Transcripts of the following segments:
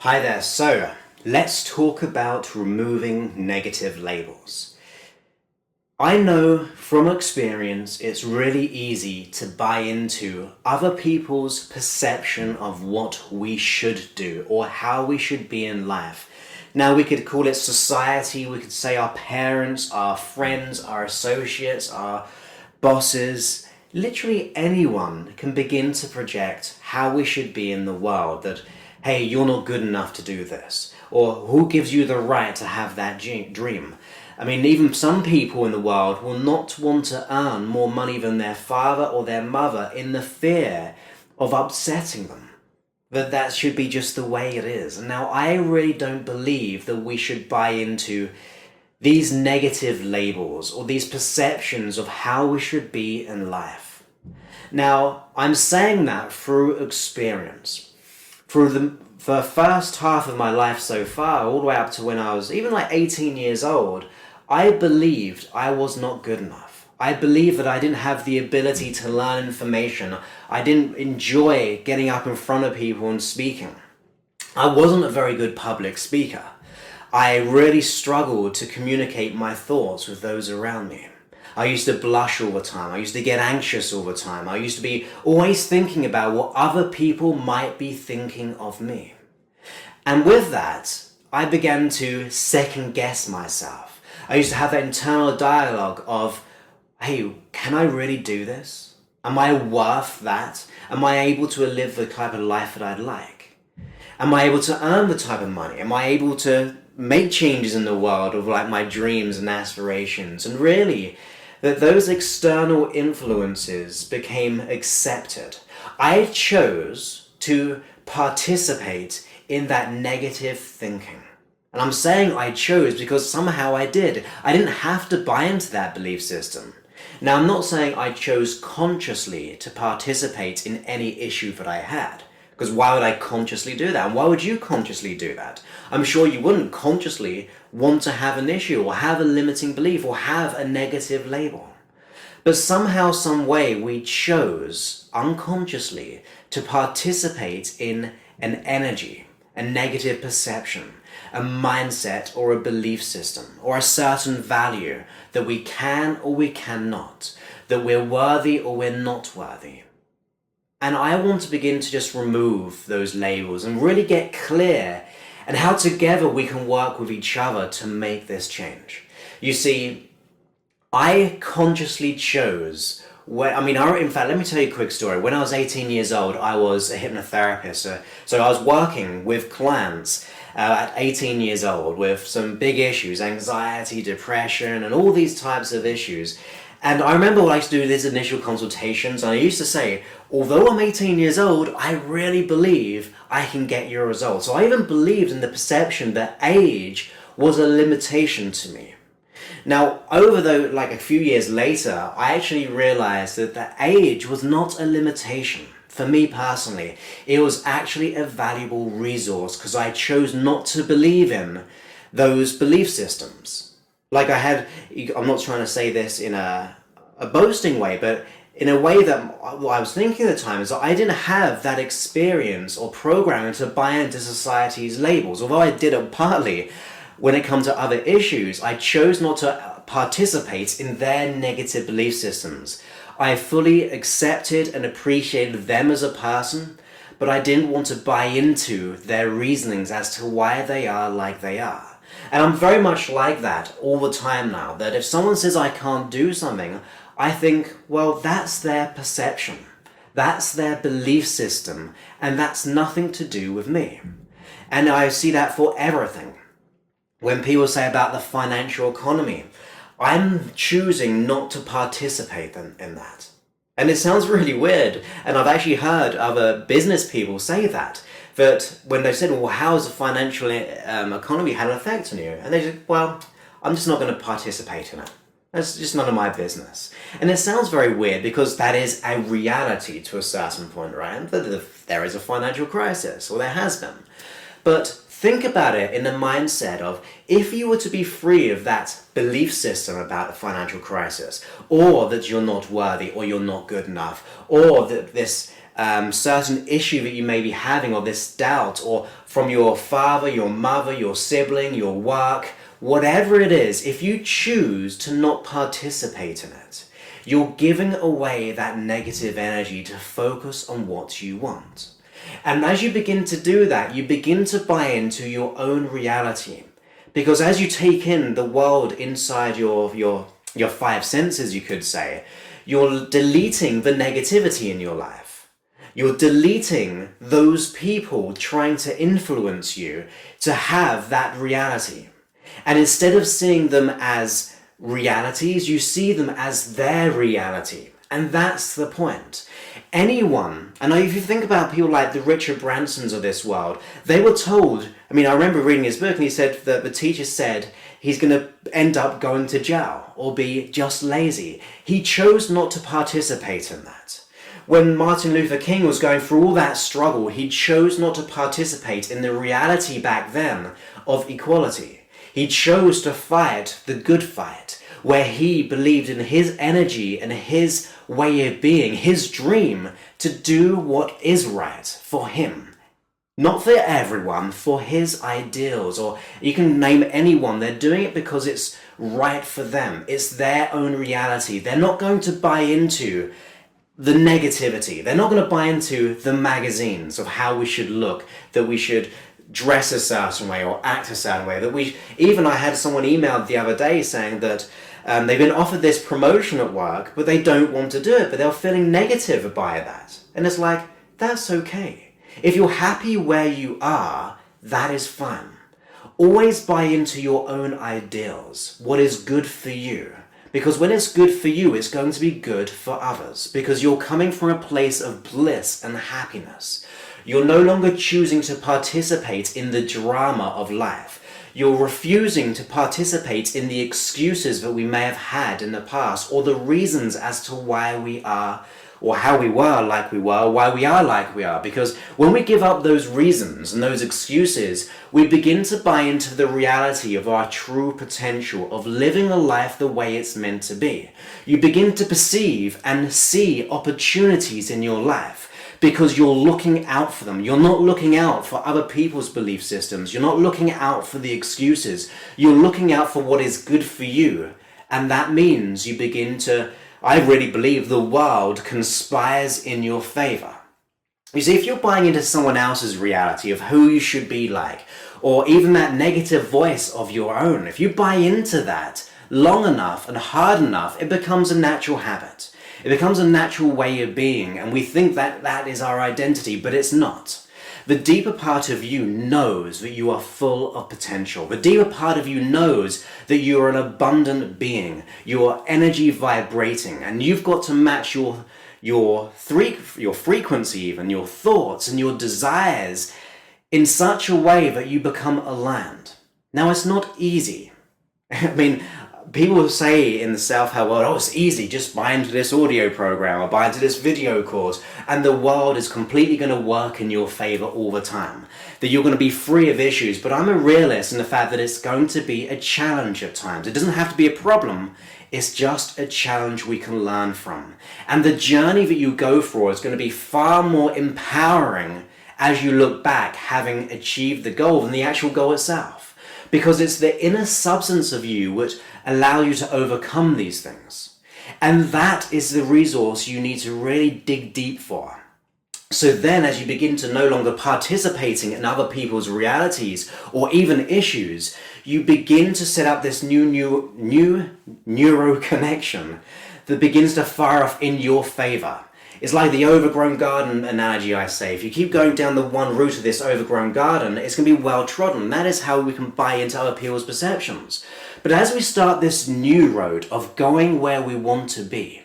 Hi there, so let's talk about removing negative labels. I know from experience it's really easy to buy into other people's perception of what we should do or how we should be in life. Now we could call it society, we could say our parents, our friends, our associates, our bosses. Literally anyone can begin to project how we should be in the world, that hey, you're not good enough to do this, or who gives you the right to have that dream. I mean, even some people in the world will not want to earn more money than their father or their mother in the fear of upsetting them. That should be just the way it is. And now I really don't believe that we should buy into these negative labels or these perceptions of how we should be in life. Now, I'm saying that through experience. For the first half of my life so far, all the way up to when I was even like 18 years old, I believed I was not good enough. I believed that I didn't have the ability to learn information. I didn't enjoy getting up in front of people and speaking. I wasn't a very good public speaker. I really struggled to communicate my thoughts with those around me. I used to blush all the time. I used to get anxious all the time. I used to be always thinking about what other people might be thinking of me. And with that, I began to second guess myself. I used to have that internal dialogue of, hey, can I really do this? Am I worth that? Am I able to live the type of life that I'd like? Am I able to earn the type of money? Am I able to make changes in the world of like my dreams and aspirations? And really, that those external influences became accepted. I chose to participate in that negative thinking. And I'm saying I chose because somehow I did. I didn't have to buy into that belief system. Now, I'm not saying I chose consciously to participate in any issue that I had. Because why would I consciously do that? And why would you consciously do that? I'm sure you wouldn't consciously want to have an issue or have a limiting belief or have a negative label. But somehow, some way, we chose unconsciously to participate in an energy, a negative perception, a mindset or a belief system, or a certain value that we can or we cannot, that we're worthy or we're not worthy. And I want to begin to just remove those labels and really get clear and how together we can work with each other to make this change. You see, I consciously chose in fact, let me tell you a quick story. When I was 18 years old, I was a hypnotherapist. So I was working with clients at 18 years old with some big issues, anxiety, depression, and all these types of issues. And I remember when I used to do these initial consultations, and I used to say, although I'm 18 years old, I really believe I can get your results. So I even believed in the perception that age was a limitation to me. Now, a few years later, I actually realized that the age was not a limitation. For me personally, it was actually a valuable resource because I chose not to believe in those belief systems. I'm not trying to say this in a boasting way, but in a way that what I was thinking at the time is that I didn't have that experience or programming to buy into society's labels. Although I did it partly, when it comes to other issues, I chose not to participate in their negative belief systems. I fully accepted and appreciated them as a person, but I didn't want to buy into their reasonings as to why they are like they are. And I'm very much like that all the time now, that if someone says I can't do something, I think, well, that's their perception. That's their belief system, and that's nothing to do with me. And I see that for everything. When people say about the financial economy, I'm choosing not to participate in that. And it sounds really weird, and I've actually heard other business people say that when they said, well, how has the financial economy had an effect on you? And they said, well, I'm just not going to participate in it. That's just none of my business. And it sounds very weird because that is a reality to a certain point, right? There is a financial crisis, or there has been. But think about it in the mindset of, if you were to be free of that belief system about the financial crisis, or that you're not worthy, or you're not good enough, or that this certain issue that you may be having, or this doubt, or from your father, your mother, your sibling, your work, whatever it is, if you choose to not participate in it, you're giving away that negative energy to focus on what you want. And as you begin to do that, you begin to buy into your own reality. Because as you take in the world inside your five senses, you could say, you're deleting the negativity in your life. You're deleting those people trying to influence you to have that reality. And instead of seeing them as realities, you see them as their reality. And that's the point. Anyone, and if you think about people like the Richard Bransons of this world, they were told, I remember reading his book, and he said that the teacher said he's going to end up going to jail or be just lazy. He chose not to participate in that. When Martin Luther King was going through all that struggle, he chose not to participate in the reality back then of equality. He chose to fight the good fight, where he believed in his energy and his way of being, his dream to do what is right for him. Not for everyone, for his ideals, or you can name anyone. They're doing it because it's right for them. It's their own reality. They're not going to buy into the negativity. They're not going to buy into the magazines of how we should look, that we should dress a certain way or act a certain way. I had someone emailed the other day saying that they've been offered this promotion at work, but they don't want to do it, but they're feeling negative by that. And it's like, that's okay. If you're happy where you are, that is fine. Always buy into your own ideals, what is good for you. Because when it's good for you, it's going to be good for others. Because you're coming from a place of bliss and happiness. You're no longer choosing to participate in the drama of life. You're refusing to participate in the excuses that we may have had in the past, or the reasons as to why we are, or how we were like we were, why we are like we are. Because when we give up those reasons and those excuses, we begin to buy into the reality of our true potential of living a life the way it's meant to be. You begin to perceive and see opportunities in your life, because you're looking out for them. You're not looking out for other people's belief systems. You're not looking out for the excuses. You're looking out for what is good for you. And that means you begin to, I really believe the world conspires in your favor. You see, if you're buying into someone else's reality of who you should be like, or even that negative voice of your own, if you buy into that long enough and hard enough, it becomes a natural habit. It becomes a natural way of being, and we think that that is our identity, but it's not. The deeper part of you knows that you are full of potential. The deeper part of you knows that you are an abundant being. You are energy vibrating, and you've got to match your frequency, even your thoughts and your desires in such a way that you become aligned. Now, it's not easy. People say in the self-help world, oh, it's easy, just buy into this audio program or buy into this video course, and the world is completely going to work in your favor all the time. That you're going to be free of issues, but I'm a realist in the fact that it's going to be a challenge at times. It doesn't have to be a problem, it's just a challenge we can learn from. And the journey that you go for is going to be far more empowering as you look back, having achieved the goal than the actual goal itself. Because it's the inner substance of you which allow you to overcome these things. And that is the resource you need to really dig deep for. So then as you begin to no longer participating in other people's realities or even issues, you begin to set up this new neuro connection that begins to fire off in your favor. It's like the overgrown garden analogy I say. If you keep going down the one route of this overgrown garden, it's going to be well trodden. That is how we can buy into other people's perceptions. But as we start this new road of going where we want to be,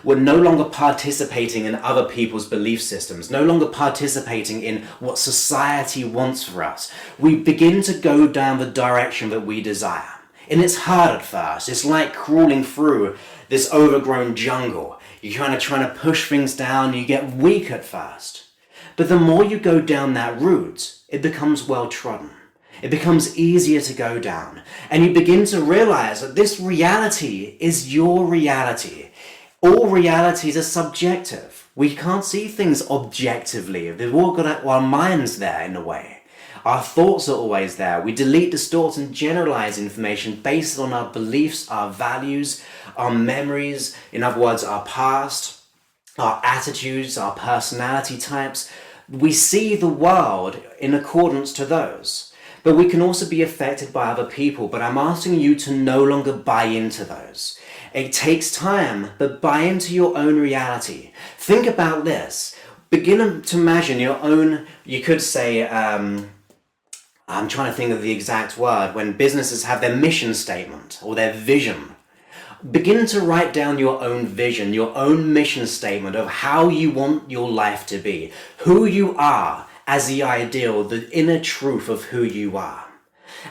we're no longer participating in other people's belief systems, no longer participating in what society wants for us. We begin to go down the direction that we desire. And it's hard at first. It's like crawling through this overgrown jungle. You're trying to push things down, you get weak at first. But the more you go down that route, it becomes well trodden. It becomes easier to go down. And you begin to realize that this reality is your reality. All realities are subjective. We can't see things objectively. They've all got our minds there in a way. Our thoughts are always there. We delete, distort, and generalize information based on our beliefs, our values, our memories, in other words, our past, our attitudes, our personality types. We see the world in accordance to those. But we can also be affected by other people. But I'm asking you to no longer buy into those. It takes time, but buy into your own reality. Think about this. Begin to imagine your own, you could say, I'm trying to think of the exact word, when businesses have their mission statement or their vision. Begin to write down your own vision, your own mission statement of how you want your life to be, who you are as the ideal, the inner truth of who you are.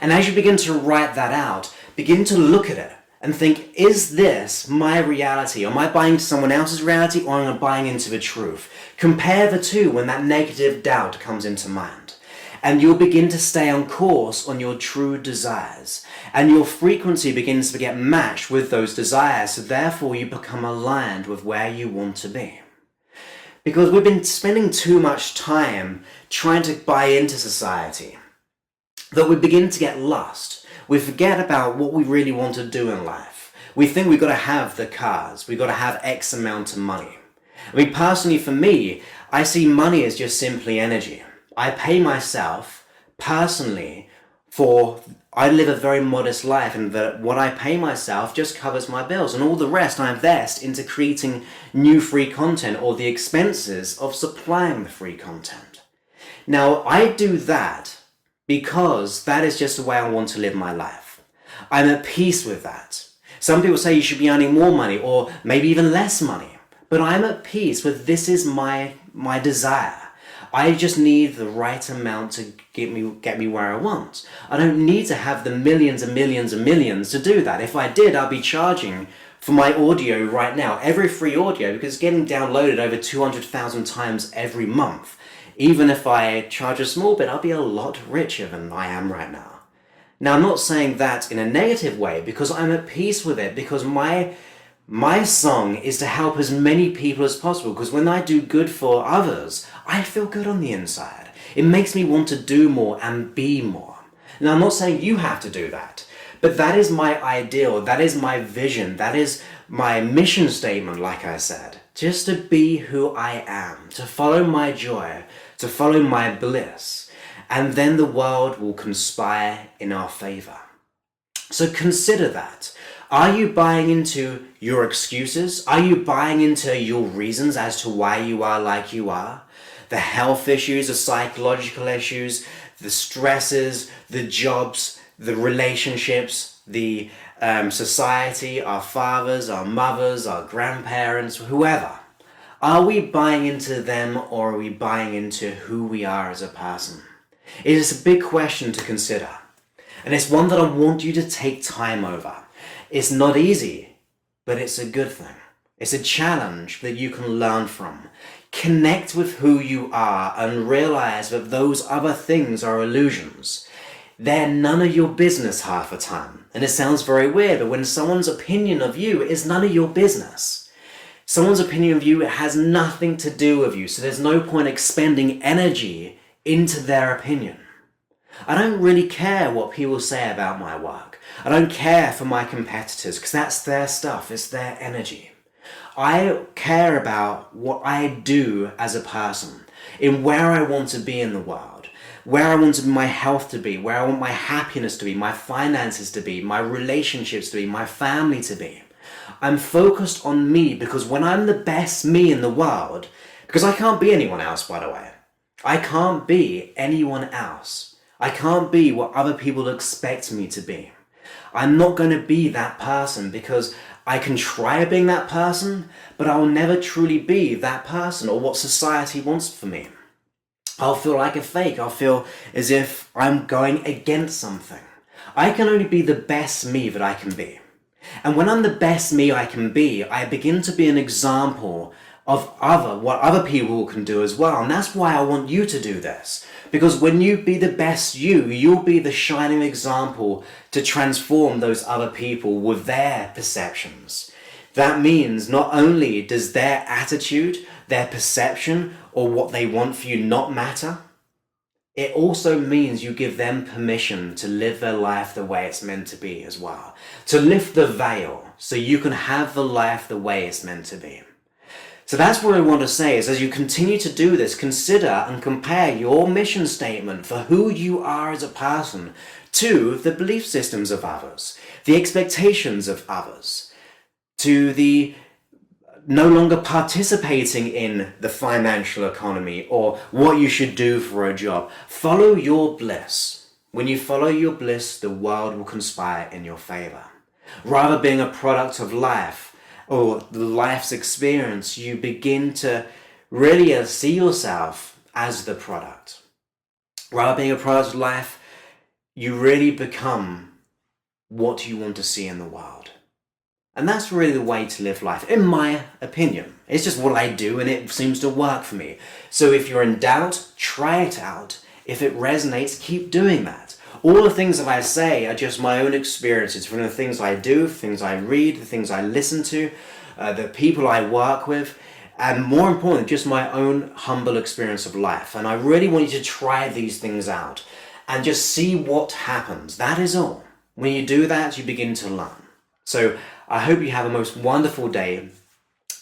And as you begin to write that out, begin to look at it and think, is this my reality? Am I buying into someone else's reality, or am I buying into the truth? Compare the two when that negative doubt comes into mind. And you'll begin to stay on course on your true desires. And your frequency begins to get matched with those desires, so therefore you become aligned with where you want to be. Because we've been spending too much time trying to buy into society that we begin to get lost. We forget about what we really want to do in life. We think we've got to have the cars, we've got to have X amount of money. I mean, personally for me, I see money as just simply energy. I pay myself personally I live a very modest life, and what I pay myself just covers my bills, and all the rest I invest into creating new free content or the expenses of supplying the free content. Now, I do that because that is just the way I want to live my life. I'm at peace with that. Some people say you should be earning more money or maybe even less money, but I'm at peace with this is my desire. I just need the right amount to get me where I want. I don't need to have the millions and millions and millions to do that. If I did, I'd be charging for my audio right now, every free audio, because it's getting downloaded over 200,000 times every month. Even if I charge a small bit, I'll be a lot richer than I am right now. Now, I'm not saying that in a negative way, because I'm at peace with it, because my song is to help as many people as possible, because when I do good for others, I feel good on the inside. It makes me want to do more and be more. Now, I'm not saying you have to do that, but that is my ideal, that is my vision, that is my mission statement, like I said. Just to be who I am, to follow my joy, to follow my bliss, and then the world will conspire in our favor. So consider that. Are you buying into your excuses? Are you buying into your reasons as to why you are like you are? The health issues, the psychological issues, the stresses, the jobs, the relationships, the society, our fathers, our mothers, our grandparents, whoever. Are we buying into them, or are we buying into who we are as a person? It is a big question to consider. And it's one that I want you to take time over. It's not easy, but it's a good thing. It's a challenge that you can learn from. Connect with who you are and realize that those other things are illusions. They're none of your business half the time. And it sounds very weird, but when someone's opinion of you is none of your business, someone's opinion of you has nothing to do with you, so there's no point expending energy into their opinion. I don't really care what people say about my work. I don't care for my competitors, because that's their stuff, it's their energy. I care about what I do as a person, in where I want to be in the world, where I want my health to be, where I want my happiness to be, my finances to be, my relationships to be, my family to be. I'm focused on me, because when I'm the best me in the world, because I can't be anyone else, by the way. I can't be anyone else. I can't be what other people expect me to be. I'm not going to be that person, because I can try being that person, but I'll never truly be that person or what society wants for me. I'll feel like a fake. I'll feel as if I'm going against something. I can only be the best me that I can be. And when I'm the best me I can be, I begin to be an example of what other people can do as well. And that's why I want you to do this. Because when you be the best you'll be the shining example to transform those other people with their perceptions. That means not only does their attitude, their perception, or what they want for you not matter, it also means you give them permission to live their life the way it's meant to be as well. To lift the veil so you can have the life the way it's meant to be. So that's what I want to say is, as you continue to do this, consider and compare your mission statement for who you are as a person to the belief systems of others, the expectations of others, to the no longer participating in the financial economy or what you should do for a job. Follow your bliss. When you follow your bliss, the world will conspire in your favor. Rather being a product of life or life's experience, you begin to really see yourself as the product. Rather being a product of life, you really become what you want to see in the world. And that's really the way to live life, in my opinion. It's just what I do and it seems to work for me. So if you're in doubt, try it out. If it resonates, keep doing that. All the things that I say are just my own experiences from the things I do, things I read, the things I listen to, the people I work with, and more importantly, just my own humble experience of life. And I really want you to try these things out and just see what happens. That is all. When you do that, you begin to learn. So I hope you have a most wonderful day.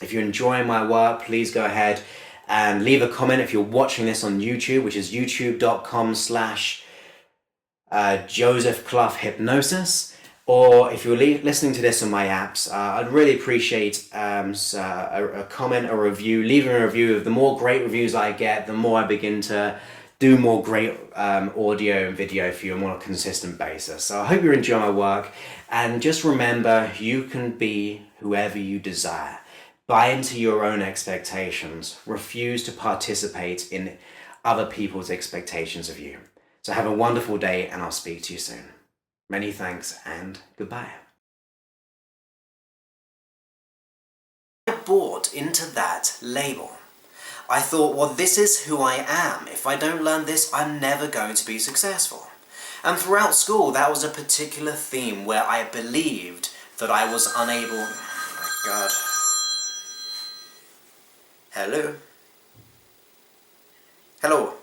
If you're enjoying my work, please go ahead and leave a comment if you're watching this on YouTube, which is youtube.com/Joseph Clough Hypnosis. Or if you're listening to this on my apps, I'd really appreciate a comment, a review. Leaving a review. The more great reviews I get, the more I begin to do more great audio and video for you on a more consistent basis. So I hope you're enjoying my work. And just remember, you can be whoever you desire. Buy into your own expectations. Refuse to participate in other people's expectations of you. So have a wonderful day, and I'll speak to you soon. Many thanks and goodbye. I bought into that label. I thought, well, this is who I am. If I don't learn this, I'm never going to be successful. And throughout school, that was a particular theme where I believed that I was unable... Oh my God. Hello? Hello?